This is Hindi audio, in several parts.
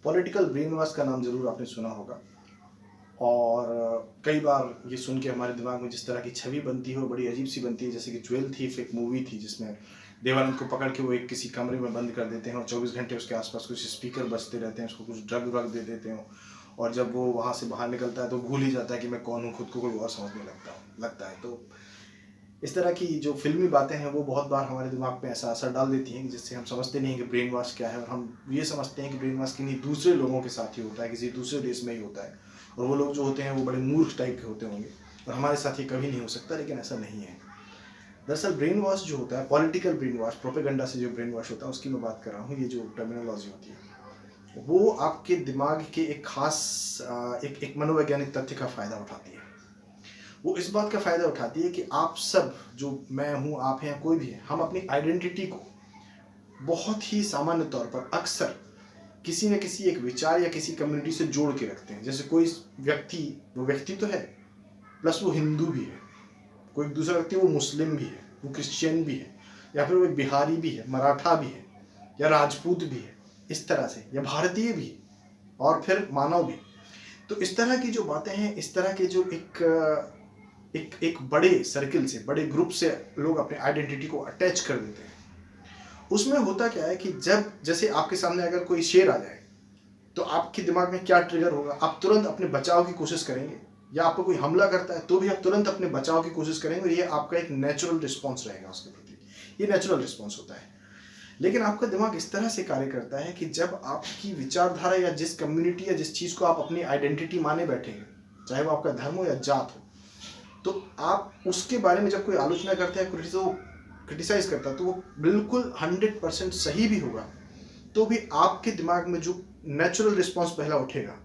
पॉलिटिकल ब्रेन वॉश का नाम ज़रूर आपने सुना होगा और कई बार ये सुन के हमारे दिमाग में जिस तरह की छवि बनती है वो बड़ी अजीब सी बनती है। जैसे कि ज्वेल थीफ एक मूवी थी जिसमें देवानंद को पकड़ के वो एक किसी कमरे में बंद कर देते हैं और 24 घंटे उसके आसपास कुछ स्पीकर बजते रहते हैं, उसको कुछ ड्रग व्रग दे देते हैं और जब वो वहाँ से बाहर निकलता है तो भूल ही जाता है कि मैं कौन हूँ, खुद को कोई और समझने लगता है। तो इस तरह की जो फिल्मी बातें हैं वो बहुत बार हमारे दिमाग पे ऐसा असर डाल देती हैं जिससे हम समझते नहीं हैं कि ब्रेन वॉश क्या है, और हम ये समझते हैं कि ब्रेन वॉश किन्हीं दूसरे लोगों के साथ ही होता है, किसी दूसरे देश में ही होता है, और वो लोग जो होते हैं वो बड़े मूर्ख टाइप के होते होंगे और हमारे साथ ये कभी नहीं हो सकता। लेकिन ऐसा नहीं है। दरअसल ब्रेन वॉश जो होता है, पॉलिटिकल ब्रेन वॉश, प्रोपेगेंडा से जो ब्रेन वॉश होता है उसकी मैं बात कर रहा हूँ। ये जो टर्मिनोलॉजी होती है वो आपके दिमाग के एक खास एक मनोवैज्ञानिक तथ्य का फ़ायदा उठाती है। वो इस बात का फ़ायदा उठाती है कि आप सब, जो मैं हूँ, आप हैं, कोई भी है, हम अपनी आइडेंटिटी को बहुत ही सामान्य तौर पर अक्सर किसी न किसी एक विचार या किसी कम्युनिटी से जोड़ के रखते हैं। जैसे कोई व्यक्ति, वो व्यक्ति तो है प्लस वो हिंदू भी है, कोई दूसरा व्यक्ति वो मुस्लिम भी है, वो क्रिश्चियन भी है, या फिर वो एक बिहारी भी है, मराठा भी है, या राजपूत भी है, इस तरह से, या भारतीय भी, और फिर मानव भी। तो इस तरह की जो बातें हैं, इस तरह के जो एक बड़े सर्किल से, बड़े ग्रुप से लोग अपने आइडेंटिटी को अटैच कर देते हैं। उसमें होता क्या है कि जब जैसे आपके सामने अगर कोई शेर आ जाए तो आपके दिमाग में क्या ट्रिगर होगा? आप तुरंत अपने बचाव की कोशिश करेंगे, या आपको कोई हमला करता है तो भी आप तुरंत अपने बचाव की कोशिश करेंगे, और ये आपका एक नेचुरल रिस्पॉन्स रहेगा उसके प्रति। ये नेचुरल रिस्पॉन्स होता है। लेकिन आपका दिमाग इस तरह से कार्य करता है कि जब आपकी विचारधारा या जिस कम्युनिटी या जिस चीज़ को आप अपनी आइडेंटिटी माने बैठेंगे, चाहे वो आपका धर्म हो या जात हो, तो आप उसके बारे में जब कोई आलोचना करते हैं, क्रिटिसाइज करता है, तो वो बिल्कुल 100% सही भी होगा, तो भी आपके दिमाग में जो नेचुरल रिस्पॉन्स पहला उठेगा,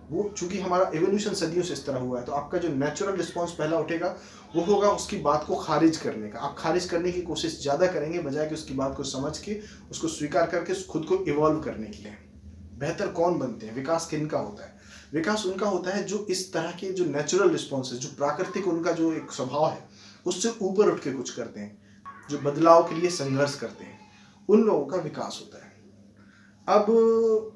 वो चूंकि हमारा एवोल्यूशन सदियों से इस तरह हुआ है, तो आपका जो नेचुरल रिस्पॉन्स पहला उठेगा वो होगा उसकी बात को खारिज करने का। आप खारिज करने की कोशिश ज़्यादा करेंगे बजाय कि उसकी बात को समझ के, उसको स्वीकार करके खुद को इवॉल्व करने के लिए। बेहतर कौन बनते हैं? विकास किनका होता है? विकास उनका होता है जो इस तरह के जो नेचुरल रिस्पॉन्स है, जो प्राकृतिक उनका जो एक स्वभाव है, उससे ऊपर उठ के कुछ करते हैं, जो बदलाव के लिए संघर्ष करते हैं, उन लोगों का विकास होता है। अब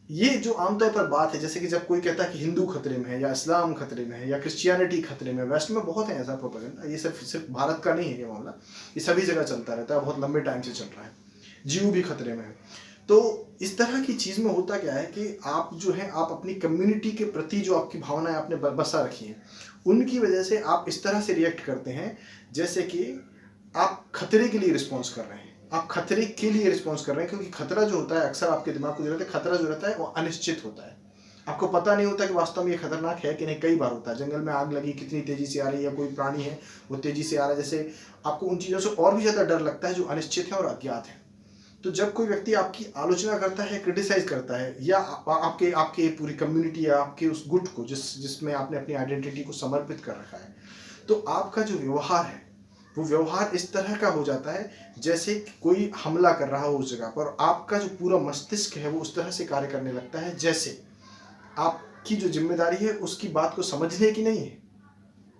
ये जो आमतौर पर बात है, जैसे कि जब कोई कहता है कि हिंदू खतरे में है, या इस्लाम खतरे में है, या क्रिश्चियनिटी खतरे में है, वेस्ट में बहुत है ऐसा प्रोपेगेंडा, ये सिर्फ भारत का नहीं है ये मामला, ये सभी जगह चलता रहता है, बहुत लंबे टाइम से चल रहा है। जीव भी खतरे में है। तो इस तरह की चीज़ में होता क्या है कि आप जो है, आप अपनी कम्युनिटी के प्रति जो आपकी भावनाएं आपने बसा रखी हैं, उनकी वजह से आप इस तरह से रिएक्ट करते हैं जैसे कि आप खतरे के लिए रिस्पॉन्स कर रहे हैं। आप खतरे के लिए रिस्पॉन्स कर रहे हैं, क्योंकि खतरा जो होता है, अक्सर आपके दिमाग को जो रहता है, खतरा जो रहता है वो अनिश्चित होता है। आपको पता नहीं होता कि वास्तव में ये खतरनाक है कि नहीं। कई बार होता है, जंगल में आग लगी, कितनी तेजी से आ रही है, या कोई प्राणी है वो तेजी से आ रहा है, जैसे आपको उन चीज़ों से और भी ज़्यादा डर लगता है जो अनिश्चित है और अज्ञात है। तो जब कोई व्यक्ति आपकी आलोचना करता है, क्रिटिसाइज करता है, या आपके पूरी कम्युनिटी या आपके उस गुट को जिसमें आपने अपनी आइडेंटिटी को समर्पित कर रखा है, तो आपका जो व्यवहार है वो व्यवहार इस तरह का हो जाता है जैसे कोई हमला कर रहा हो उस जगह पर। आपका जो पूरा मस्तिष्क है वो उस तरह से कार्य करने लगता है जैसे आपकी जो जिम्मेदारी है उसकी बात को समझने की नहीं है,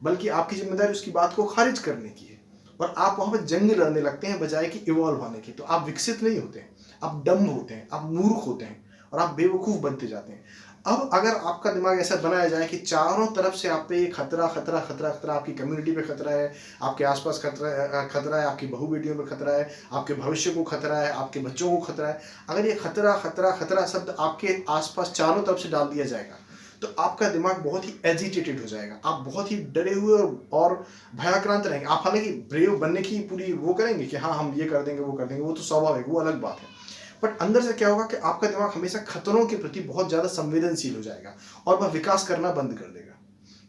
बल्कि आपकी जिम्मेदारी उसकी बात को खारिज करने की है, और आप वहाँ पर जंग लड़ने लगते हैं बजाय कि इवॉल्व होने की। तो आप विकसित नहीं होते हैं, आप डम्ब होते हैं, आप मूर्ख होते हैं, और आप बेवकूफ़ बनते जाते हैं। अब अगर आपका दिमाग ऐसा बनाया जाए कि चारों तरफ से आप पे खतरा खतरा खतरा खतरा, आपकी कम्युनिटी पे खतरा है, आपके आसपास खतरा है, आपकी बहू बेटियों पे खतरा है, आपके भविष्य को खतरा है, आपके बच्चों को खतरा है, अगर ये खतरा खतरा खतरा शब्द आपके आसपास चारों तरफ से डाल दिया जाएगा, तो आपका दिमाग बहुत ही एजिटेटेड हो जाएगा। आप बहुत ही डरे हुए और भयाक्रांत रहेंगे। आप हालांकि ब्रेव बनने की पूरी वो करेंगे कि हाँ हम ये कर देंगे, वो कर देंगे, वो तो स्वाभाविक, वो अलग बात है। बट अंदर से क्या होगा कि आपका दिमाग हमेशा खतरों के प्रति बहुत ज़्यादा संवेदनशील हो जाएगा और वह विकास करना बंद कर देगा।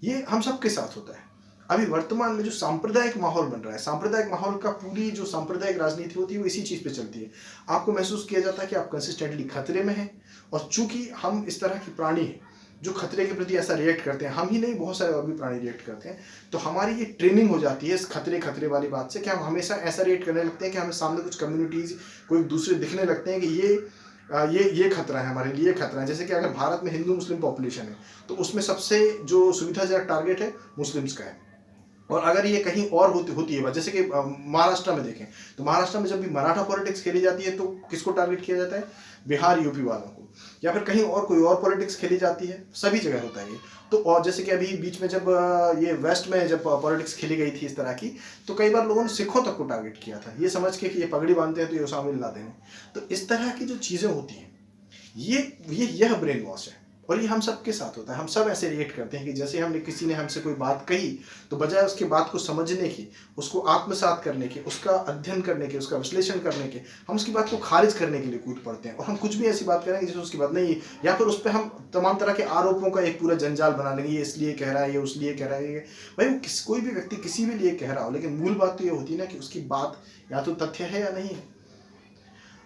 ये हम सबके साथ होता है। अभी वर्तमान में जो सांप्रदायिक माहौल बन रहा है, सांप्रदायिक माहौल का पूरी जो सांप्रदायिक राजनीति होती है वो इसी चीज़ पे चलती है। आपको महसूस किया जाता है कि आप कंसिस्टेंटली खतरे में हैं, और चूंकि हम इस तरह की प्राणी हैं जो खतरे के प्रति ऐसा रिएक्ट करते हैं, हम ही नहीं बहुत सारे और भी प्राणी रिएक्ट करते हैं, तो हमारी ये ट्रेनिंग हो जाती है इस खतरे वाली बात से कि हम हमेशा ऐसा रिएक्ट करने लगते हैं कि हमें सामने कुछ कम्युनिटीज़ कोई दूसरे दिखने लगते हैं कि ये खतरा है हमारे लिए, खतरा है। जैसे कि अगर भारत में हिंदू मुस्लिम पॉपुलेशन है तो उसमें सबसे जो सुविधाजनक टारगेट है मुस्लिम्स का है, और अगर ये कहीं और होती है बात, जैसे कि महाराष्ट्र में देखें, तो महाराष्ट्र में जब भी मराठा पॉलिटिक्स खेली जाती है तो किसको टारगेट किया जाता है? बिहार यूपी वालों को। या फिर कहीं और कोई और पॉलिटिक्स खेली जाती है, सभी जगह होता है ये। तो और जैसे कि अभी बीच में जब ये वेस्ट में जब पॉलिटिक्स खेली गई थी इस तरह की, तो कई बार लोगों ने सिखों तक को टारगेट किया था, ये समझ के कि ये पगड़ी बांधते हैं तो ये उसामा बिन लादेन है। तो इस तरह की जो चीज़ें होती हैं, यह ब्रेन वॉश है। और ये हम सबके साथ होता है। हम सब ऐसे रिएक्ट करते हैं कि जैसे हमने किसी ने हमसे कोई बात कही, तो बजाय उसकी बात को समझने की, उसको आत्मसात करने के, उसका अध्ययन करने के, उसका विश्लेषण करने के, हम उसकी बात को खारिज करने के लिए कूद पड़ते हैं। और हम कुछ भी ऐसी बात करेंगे जिसमें उसकी बात नहीं है, या फिर उस पर हम तमाम तरह के आरोपों का एक पूरा जंजाल बना लेंगे, ये इसलिए कह रहा है, ये उसलिए कह रहा है। भाई वो कोई भी व्यक्ति किसी भी लिए कह रहा हो, लेकिन मूल बात तो ये होती है ना कि उसकी बात या तो तथ्य है या नहीं है।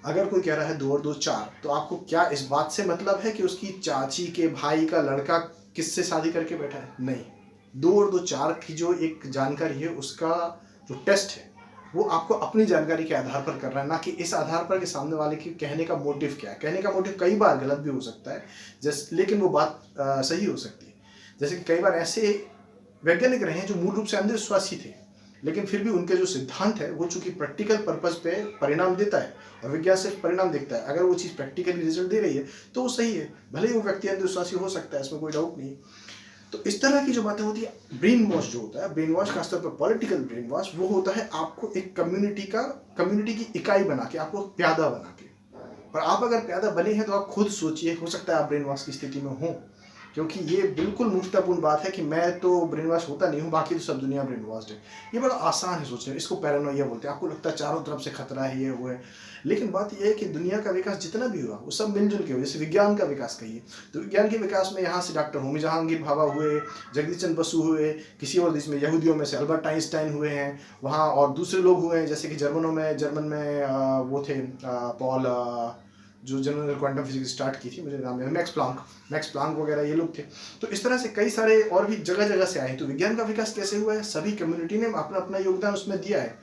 अगर कोई कह रहा है 2 और 2 4, तो आपको क्या इस बात से मतलब है कि उसकी चाची के भाई का लड़का किससे शादी करके बैठा है? नहीं। 2 और 2 4 की जो एक जानकारी है, उसका जो टेस्ट है, वो आपको अपनी जानकारी के आधार पर करना है, ना कि इस आधार पर कि सामने वाले के कहने का मोटिव क्या है। कहने का मोटिव कई बार गलत भी हो सकता है, लेकिन वो बात सही हो सकती है। जैसे कि कई बार ऐसे वैज्ञानिक रहे हैं जो मूल रूप से अंधविश्वासी थे, लेकिन फिर भी उनके जो सिद्धांत है वो चूंकि प्रैक्टिकल पर्पज पे परिणाम देता है, और विज्ञान सिर्फ परिणाम देखता है। अगर वो चीज़ प्रैक्टिकली रिजल्ट दे रही है तो वो सही है, भले ही वो व्यक्ति अंधविश्वासी हो सकता है, इसमें कोई डाउट नहीं। तो इस तरह की जो बातें होती है, ब्रेन वॉश जो होता है, ब्रेन वॉश खासतौर पर पॉलिटिकल ब्रेन वॉश, वो होता है आपको एक कम्युनिटी की इकाई बना के, आपको प्यादा बना के। पर आप अगर प्यादा बने हैं तो आप खुद सोचिए, हो सकता है आप ब्रेन वॉश की स्थिति में हो, क्योंकि ये बिल्कुल मूर्खतापूर्ण बात है कि मैं तो ब्रेन वॉश होता नहीं हूँ, बाकी तो सब दुनिया ब्रेन वॉश्ड है। ये बड़ा आसान है सोचने, इसको पैरानोइया बोलते हैं। आपको लगता है चारों तरफ से खतरा है, ये हुआ है, लेकिन बात यह है कि दुनिया का विकास जितना भी हुआ वो सब मिलजुल के हुआ। जैसे विज्ञान का विकास कहिए, तो विज्ञान के विकास में यहाँ से डॉक्टर होमी जहांगीर भाभा हुए, जगदीश चंद्र बसु हुए, किसी और देश में यहूदियों में से अल्बर्ट आइंस्टाइन हुए हैं वहाँ, और दूसरे लोग हुए हैं जैसे कि जर्मन में वो थे पॉल, जो जिन्होंने क्वांटम फिजिक्स स्टार्ट की थी, मुझे नाम है, मैक्स प्लांक वगैरह, ये लोग थे। तो इस तरह से कई सारे और भी जगह जगह से आए। तो विज्ञान का विकास कैसे हुआ है? सभी कम्युनिटी ने अपना अपना योगदान उसमें दिया है।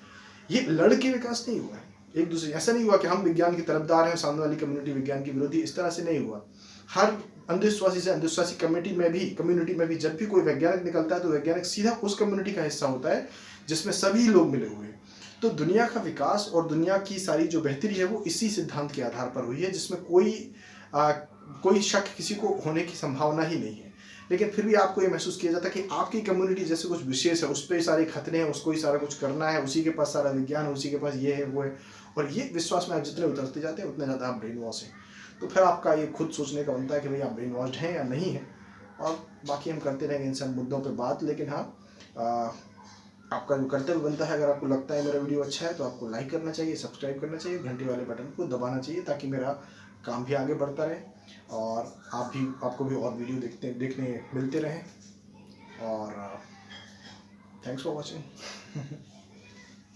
ये लड़ के विकास नहीं हुआ है एक दूसरे, ऐसा नहीं हुआ कि हम विज्ञान की तरफदार हैं, सामने वाली कम्युनिटी विज्ञान की विरोधी, इस तरह से नहीं हुआ। हर अंधविश्वासी से अंधविश्वासी कम्युनिटी में भी जब भी कोई वैज्ञानिक निकलता है तो वैज्ञानिक सीधा उस कम्युनिटी का हिस्सा होता है जिसमें सभी लोग मिले हुए हैं। तो दुनिया का विकास और दुनिया की सारी जो बेहतरी है वो इसी सिद्धांत के आधार पर हुई है, जिसमें कोई शक किसी को होने की संभावना ही नहीं है। लेकिन फिर भी आपको ये महसूस किया जाता है कि आपकी कम्युनिटी जैसे कुछ विशेष है, उस पर सारे खतरे हैं, उसको ही सारा कुछ करना है, उसी के पास सारा विज्ञान है, उसी के पास ये है वो है। और ये विश्वास में आप जितने उतरते जाते हैं उतने ज़्यादा आप ब्रेन वॉश हैं। तो फिर आपका ये खुद सोचने का बनता है कि भाई आप ब्रेन वॉश्ड हैं या नहीं है। और बाकी हम करते रहेंगे इन सब मुद्दों पर बात। लेकिन हाँ, आपका जो कर्तव्य बनता है, अगर आपको लगता है मेरा वीडियो अच्छा है तो आपको लाइक करना चाहिए, सब्सक्राइब करना चाहिए, घंटी वाले बटन को दबाना चाहिए, ताकि मेरा काम भी आगे बढ़ता रहे और आपको भी और वीडियो देखने मिलते रहें। और थैंक्स फॉर वॉचिंग।